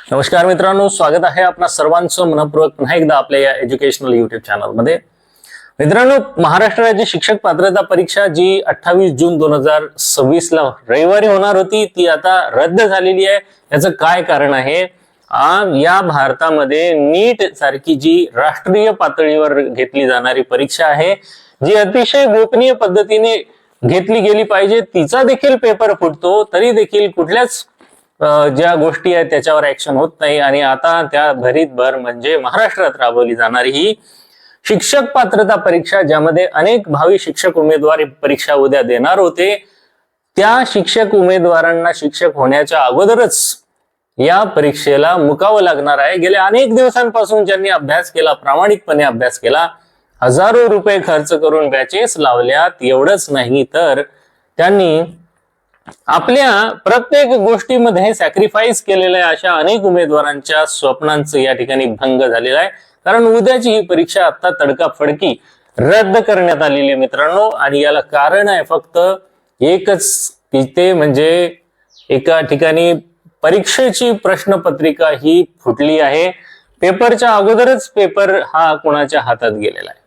नमस्कार मित्रांनो, स्वागत आहे आपणा सर्वांचं मनपूर्वक पुन्हा एकदा आपल्या या एज्युकेशनल युट्यूब चॅनलमध्ये। मित्रांनो, महाराष्ट्र राज्य शिक्षक पात्रता परीक्षा जी 28 जून 2026 ला रविवारी होणार होती ती आता रद्द झालेली आहे। याचं काय कारण आहे? या भारतामध्ये नीट सारखी जी राष्ट्रीय पातळीवर घेतली जाणारी परीक्षा आहे, जी अतिशय गोपनीय पद्धतीने घेतली गेली पाहिजे, तिचा देखील पेपर फुटतो, तरी देखील कुठल्याच ज्या गोष्टी आहेत त्याच्यावर ऍक्शन होत नाही। आणि आता त्या भरीत भर म्हणजे महाराष्ट्रात राबवली जाणारी ही शिक्षक पात्रता परीक्षा, ज्यामध्ये अनेक भावी शिक्षक उमेदवार परीक्षा उद्या देणार होते, त्या शिक्षक उमेदवारांना शिक्षक होण्याच्या अगोदरच या परीक्षेला मुकावं लागणार आहे। गेल्या अनेक दिवसांपासून ज्यांनी अभ्यास केला, प्रामाणिकपणे अभ्यास केला, हजारो रुपये खर्च करून बॅचेस लावल्यात, एवढंच नाही तर त्यांनी आपल्या प्रत्येक गोष्टीमध्ये सॅक्रिफाईस केलेल्या अशा अनेक उमेदवारांच्या स्वप्नांचं या ठिकाणी भंग झालेला आहे। कारण उद्याची ही परीक्षा आता तडकाफडकी रद्द करण्यात आलेली आहे मित्रांनो। आणि याला कारण आहे फक्त एकच, ते म्हणजे एका ठिकाणी परीक्षेची प्रश्नपत्रिका ही फुटली आहे। पेपरच्या अगोदरच पेपर हा कोणाच्या हातात गेलेला आहे।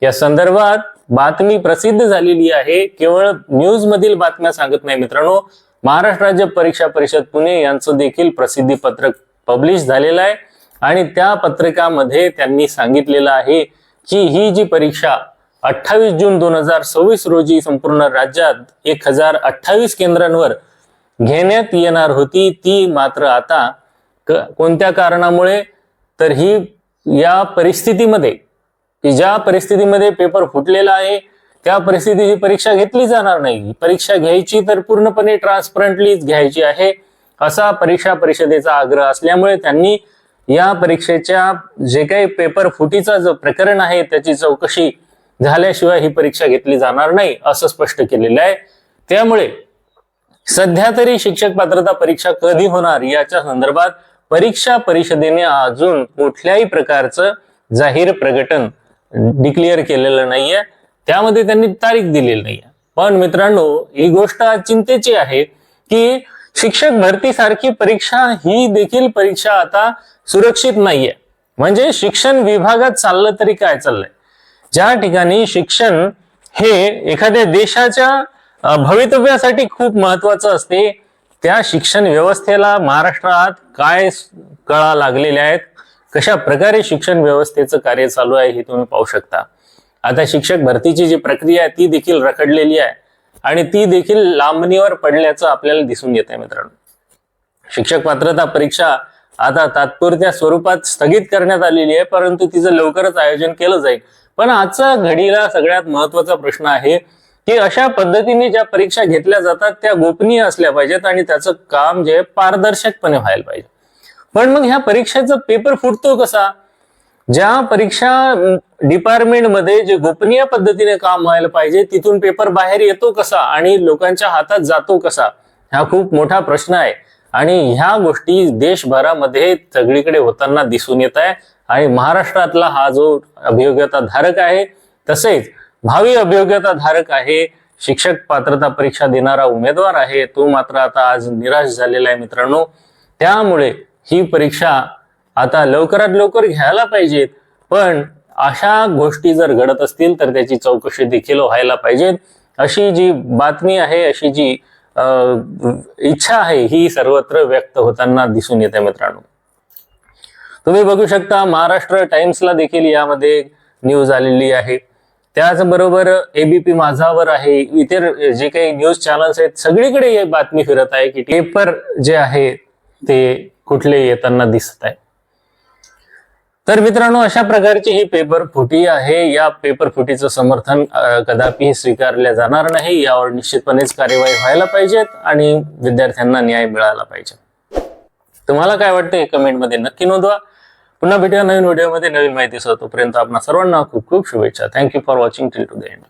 या संदर्भात बातमी प्रसिद्ध झालेली आहे। केवळ न्यूज मधील बातम्या सांगत नाही मित्रांनो, महाराष्ट्र राज्य परीक्षा परिषद पुणे यांचं देखील प्रसिद्धी पत्रक पब्लिश झालेलं आहे। आणि त्या पत्रकामध्ये त्यांनी सांगितलेलं आहे की ही जी परीक्षा 28 जून 2026 रोजी संपूर्ण राज्यात 1028 केंद्रांवर घेण्यात येणार होती, ती मात्र आता कोणत्या कारणामुळे, तर ही या परिस्थितीमध्ये की ज्या परिस्थितीमध्ये पेपर फुटलेला आहे त्या परिस्थितीची परीक्षा घेतली जाणार नाही। परीक्षा घ्यायची तर पूर्णपणे ट्रान्सपरंटलीच घ्यायची आहे, असा परीक्षा परिषदेचा आग्रह असल्यामुळे त्यांनी या परीक्षेच्या जे काही पेपर फुटीचा जो प्रकरण आहे त्याची चौकशी झाल्याशिवाय ही परीक्षा घेतली जाणार नाही असं स्पष्ट केलेलं आहे। त्यामुळे सध्या तरी शिक्षक पात्रता परीक्षा कधी होणार याच्या संदर्भात परीक्षा परिषदेने अजून कुठल्याही प्रकारचं जाहीर प्रकटन डिक्लेअर केलेलं नाहीये, त्यामध्ये त्यांनी तारीख दिलेली नाहीये। पण मित्रांनो, ही गोष्ट चिंतेची आहे की शिक्षक भरती सारखी परीक्षा ही देखील परीक्षा आता सुरक्षित नाहीये। म्हणजे शिक्षण विभागात चाललं तरी काय चाललंय, ज्या ठिकाणी शिक्षण हे एखाद्या देशाच्या भवितव्यासाठी खूप महत्वाचं असते, त्या शिक्षण व्यवस्थेला महाराष्ट्रात काय कळा लागलेल्या आहेत, कशा प्रकारे शिक्षण व्यवस्थेचं कार्य चालू आहे हे तुम्ही पाहू शकता। आता शिक्षक भरतीची जी प्रक्रिया आहे ती देखील रखडलेली आहे आणि ती देखील लांबणीवर पडल्याचं आपल्याला दिसून येत आहे मित्रांनो। शिक्षक पात्रता परीक्षा आता तात्पुरत्या स्वरूपात स्थगित करण्यात आलेली आहे, परंतु तिचं लवकरच आयोजन केलं जाईल। पण आजचा घडीला सगळ्यात महत्वाचा प्रश्न आहे की अशा पद्धतीने ज्या परीक्षा घेतल्या जातात त्या गोपनीय असल्या पाहिजेत आणि त्याचं काम जे पारदर्शकपणे व्हायला पाहिजे। पण मग ह्या परीक्षेचा पेपर फुटतो कसा? ज्या परीक्षा डिपार्टमेंट मध्ये जे गोपनीय पद्धतीने काम व्हायला पाहिजे तिथून पेपर बाहेर येतो कसा आणि लोकांच्या हातात जातो कसा, हा खूप मोठा प्रश्न आहे। आणि ह्या गोष्टी देशभरामध्ये सगळीकडे होताना दिसून येत आहे। आणि महाराष्ट्रातला हा जो अभियोग्यता धारक आहे, तसेच भावी अभियोग्यता धारक आहे, शिक्षक पात्रता परीक्षा देणारा उमेदवार आहे, तो मात्र आता आज निराश झालेला आहे मित्रांनो। त्यामुळे ही परीक्षा आता लवकरात लवकर घ्यायला पाहिजेत, पण अशा गोष्टी जर घडत असतील तर त्याची चौकशी देखील व्हायला पाहिजेत, अशी जी बातमी आहे, अशी जी इच्छा आहे ही सर्वत्र व्यक्त होताना दिसून येते मित्रांनो। तुम्ही बघू शकता महाराष्ट्र टाइम्सला देखील यामध्ये न्यूज आलेली आहे, त्याचबरोबर एबीपी माझावर आहे, इतर जे काही न्यूज चॅनल्स आहेत सगळीकडे ही बातमी फिरत आहे की पेपर जे आहे ते कुठले येताना दिसत आहे। तर मित्रांनो, अशा प्रकारची ही पेपर फुटी आहे। या पेपर फुटीचं समर्थन कदापि स्वीकारले जाणार नाही, यावर निश्चितपणेच कार्यवाही व्हायला पाहिजेत आणि विद्यार्थ्यांना न्याय मिळाला पाहिजे। तुम्हाला काय वाटतं हे कमेंट मध्ये नक्की नोंदवा। पुन्हा भेटूया नवीन व्हिडिओमध्ये नवीन माहितीसह, तोपर्यंत आपणा सर्वांना खूप खूप शुभेच्छा। Thank you for watching till two the end.